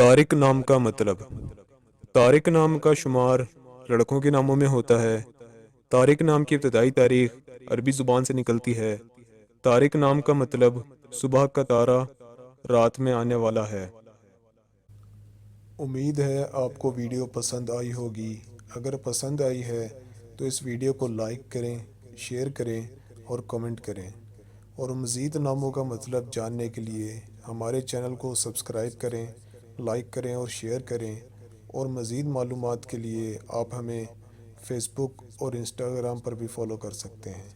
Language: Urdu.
طارق نام کا مطلب۔ طارق نام کا شمار لڑکوں کے ناموں میں ہوتا ہے۔ طارق نام کی ابتدائی تاریخ عربی زبان سے نکلتی ہے۔ طارق نام کا مطلب صبح کا تارا، رات میں آنے والا ہے۔ امید ہے آپ کو ویڈیو پسند آئی ہوگی۔ اگر پسند آئی ہے تو اس ویڈیو کو لائک کریں، شیئر کریں اور کمنٹ کریں، اور مزید ناموں کا مطلب جاننے کے لیے ہمارے چینل کو سبسکرائب کریں، لائک کریں اور شیئر کریں، اور مزید معلومات کے لیے آپ ہمیں فیس بک اور انسٹاگرام پر بھی فالو کر سکتے ہیں۔